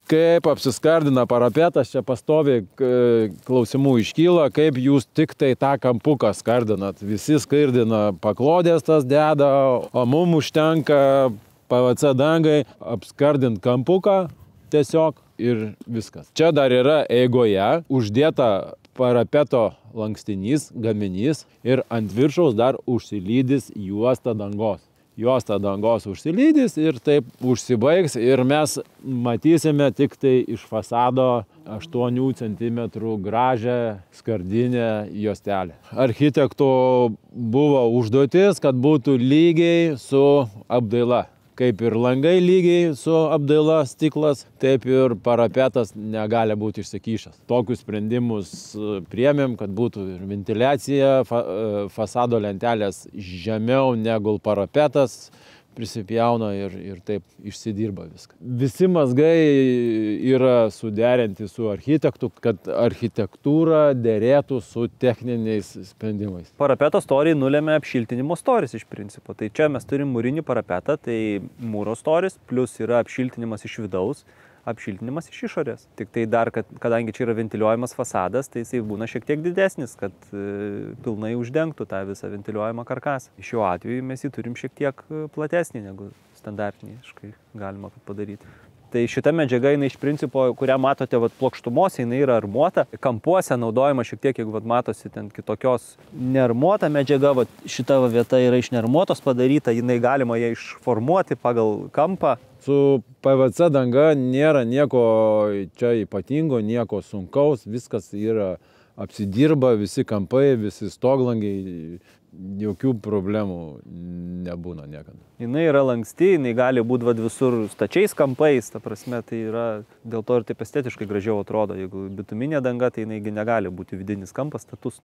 Kaip apsiskardina parapetas, čia pastoviai klausimų iškyla, kaip jūs tik tai tą kampuką skardinat. Visi skardina paklodės tas deda, o mums užtenka PVC dangai apskardint kampuką tiesiog ir viskas. Čia dar yra eigoje uždėta parapeto lankstinys, gaminys ir ant viršaus dar užsilydys juosta dangos. Juosta dangos užsilydys ir taip užsibaigs ir mes matysime tik tai iš fasado 8 cm gražią skardinę juostelę. Architekto buvo užduotis, kad būtų lygiai su apdaila. Kaip ir langai lygiai su apdaila stiklas, taip ir parapetas negali būti išsikišęs. Tokius sprendimus priėmėm, kad būtų ir ventiliacija, fasado lentelės žemiau negu parapetas prisipjauna ir taip išsidirba viską. Visi mazgai yra suderinti su architektu, kad architektūra derėtų su techniniais sprendimais. Parapeto storį nulėmė apšiltinimo storis iš principo. Tai čia mes turim mūrinį parapetą, tai mūro storis, plus yra apšiltinimas iš vidaus, apšiltinimas iš išorės. Tik tai dar, kadangi čia yra ventiliuojamas fasadas, tai jisai būna šiek tiek didesnis, kad pilnai uždengtų tą visą ventiliuojamą karkasą. Šiuo atveju mes jį turim šiek tiek platesnį negu standartiniškai galima padaryti. Tai šita medžiaga, jinai iš principo, kurią matote plokštumose, jinai yra armuota. Kampuose naudojama šiek tiek, jeigu matosi ten kitokios nearmuota medžiaga, šita vieta yra iš nearmuotos padaryta, jinai galima ją išformuoti pagal kampą. Su PVC danga nėra nieko čia ypatingo, nieko sunkaus, viskas yra apsidirba, visi kampai, visi stoglangiai, jokių problemų nebūna niekada. Jinai yra lanksti, jinai gali būti visur stačiais kampais, ta prasme, tai yra dėl to ir taip estetiškai gražiau atrodo. Jeigu bituminė danga, tai jinai negali būti vidinis kampas status.